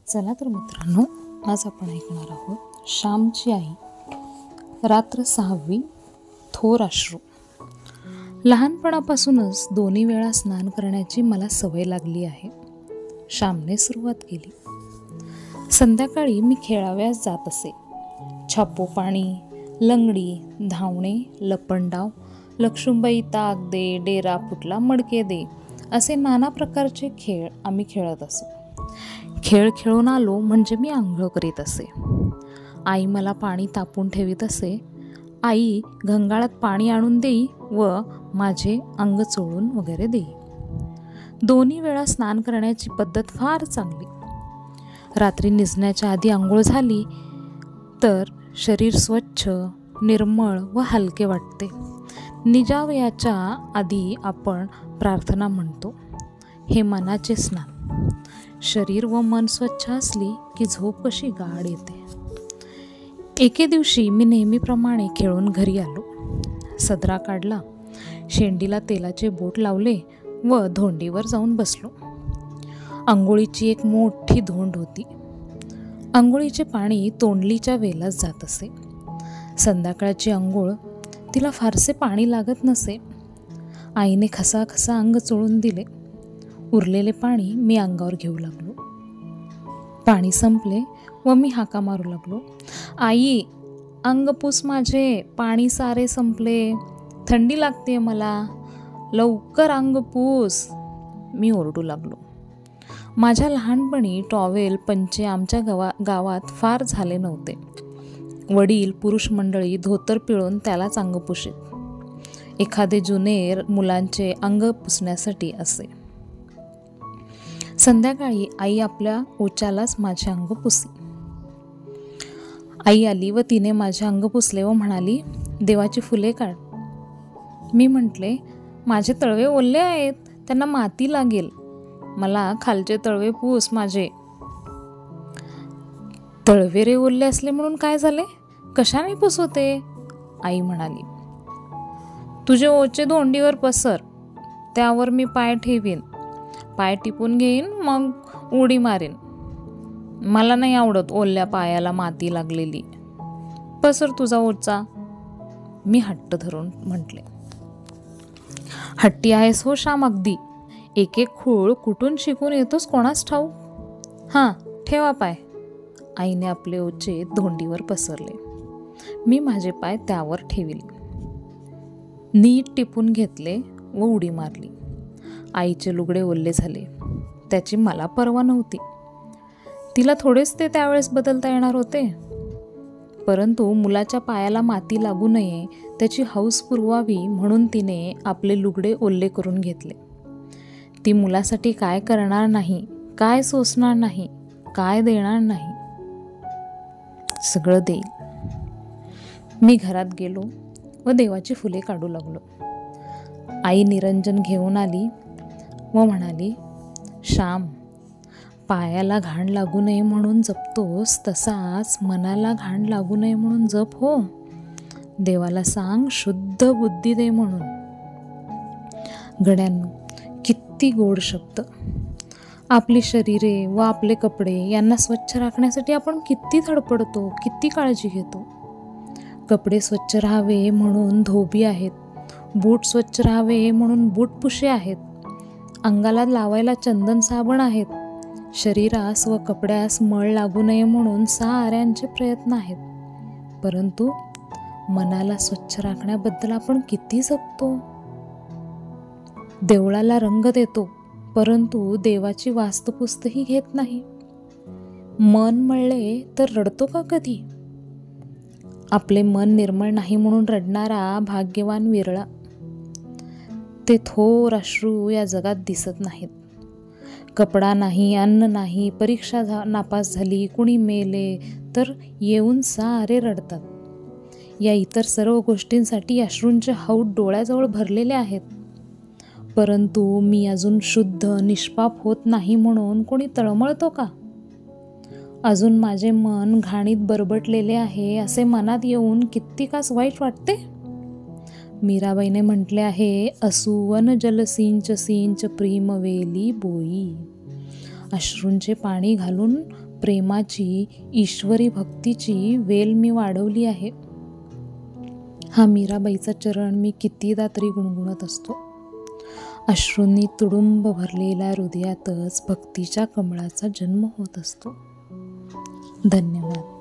चला तर मित्रांनो, आज आपण ऐकणार आहोत श्यामची आई. रात्र 6वी. थोर अश्रू. लहानपणापासूनच 2 वेळा स्नान करण्याची मला सवय लागली आहे. श्यामने सुरुवात केली. संध्याकाळी मी खेळाव्यास जात असे. छापो पाणी, लंगडी, धावणे, लपंडाव, लक्ष्मीबाई ताक दे, डेरा फुटला मडके दे असे नाना प्रकारचे खेळ आम्ही खेळत असो. खेळ खेळून आलो म्हणजे मी आंघोळ करीत असे. आई मला पाणी तापून ठेवीत असे. आई घंगाळात पाणी आणून देई व माझे अंग चोळून वगैरे देई. 2 वेळा स्नान करण्याची पद्धत फार चांगली. रात्री निजण्याच्या आधी आंघोळ झाली तर शरीर स्वच्छ, निर्मळ व हलके वाटते. निजावयाच्या आधी आपण प्रार्थना म्हणतो. हे मनाचे स्नान. शरीर व मन स्वच्छ असली की झोप कशी गाढ येते. एके दिवशी मी नेहमीप्रमाणे खेळून घरी आलो. सदरा काढला, शेंडीला तेलाचे बोट लावले व धोंडीवर जाऊन बसलो. आंघोळीची एक मोठी धोंड होती. आंघोळीचे पाणी तोंडलीच्या वेलात जात असे. संध्याकाळची आंघोळ तिला फारसे पाणी लागत नसे. आईने खसाखसा अंग चोळून दिले. उरलेले पाणी मी अंगावर घेऊ लागलो. पाणी संपले व मी हाका मारू लागलो. आई, अंग पुस माझे, पाणी सारे संपले, थंडी लागते मला, लवकर अंग पुस. मी ओरडू लागलो. माझ्या लहानपणी टॉवेल पंचे आमच्या गावात फार झाले नव्हते. वडील पुरुष मंडळी धोतर पिळून त्यालाच अंग पुशीत. एखादे जुने मुलांचे अंग पुसण्यासाठी असे. संध्याकाळी आई आपल्या ओच्यालाच माझे अंग पुसी. आई आली व तिने माझे अंग पुसले व म्हणाली, देवाची फुले काढ. मी म्हटले, माझे तळवे ओले आहेत, त्यांना माती लागेल, मला खालचे तळवे पुस माझे. तळवे रे ओले असले म्हणून काय झाले, कशाने पुसवते? आई म्हणाली, तुझे ओचे धोंडीवर पसर, त्यावर मी पाय ठेवीन, पाय टिपून घेईन, मग उडी मारीन. मला नाही आवडत ओल्या पायाला माती लागलेली. पसर तुझा ओचा. मी हट्ट धरून म्हटले. हट्टी आहेस हो श्याम अगदी. एक एक खूळ कुठून शिकून येतोस कोणास ठाऊक. हां, ठेवा पाय. आईने आपले ओचे धोंडीवर पसरले. मी माझे पाय त्यावर ठेविले. नीट टिपून घेतले व उडी मारली. आईचे लुगडे ओल्ले झाले. त्याची मला पर्वा नव्हती. तिला थोडेच ते त्यावेळेस बदलता येणार होते. परंतु मुलाच्या पायाला माती लागू नये त्याची हौस पुरवावी म्हणून तिने आपले लुगडे ओल्ले करून घेतले. ती मुलासाठी काय करणार नाही, काय सोसणार नाही, काय देणार नाही, सगळं देईल. मी घरात गेलो व देवाची फुले काढू लागलो. आई निरंजन घेऊन आली व म्हणाली, श्याम, पायाला घाण लागू नये म्हणून जपतोस तसाच मनाला घाण लागू नये म्हणून जप हो. देवाला सांग शुद्ध बुद्धी दे म्हणून. गड्यांनो, किती गोड शब्द. आपली शरीरे व आपले कपडे यांना स्वच्छ राखण्यासाठी आपण किती धडपडतो, किती काळजी घेतो. कपडे स्वच्छ राहावे म्हणून धोबी आहेत, बूट स्वच्छ राहावे म्हणून बूटपुशे आहेत, अंगाला लावायला चंदन साबण आहेत, शरीरास व कपड्यास मळ लागू नये म्हणून साऱ्यांचे प्रयत्न आहेत. परंतु मनाला स्वच्छ राखण्याबद्दल आपण किती जपतो. देवळाला रंग देतो परंतु देवाची वास्तुपुस्तही घेत नाही. मन मळले तर रडतो का कधी? आपले मन निर्मळ नाही म्हणून रडणारा भाग्यवान विरळा. ते थोर अश्रू या जगात दिसत नाहीत. कपडा नाही, अन्न नाही, परीक्षा नापास झाली, कुणी मेले तर येऊन सारे रडतात. या इतर सर्व गोष्टींसाठी अश्रूंचे हौद डोळ्याजवळ भरलेले आहेत. परंतु मी अजून शुद्ध निष्पाप होत नाही म्हणून कोणी तळमळतो का? अजून माझे मन घाणीत बरबटलेले आहे असे मनात येऊन कित्येकास वाईट वाटते. मीराबाईने म्हटले आहे, असुवन जल सिंच सिंच प्रेम वेली बोई. अश्रूंचे पाणी घालून प्रेमाची, ईश्वरी भक्तीची वेल मी वाढवली आहे. हा मीराबाईचा चरण मी कितीदा तरी गुणगुणत असतो. अश्रूंनी तुडुंब भरलेल्या हृदयातच भक्तीच्या कमळाचा जन्म होत असतो. धन्यवाद.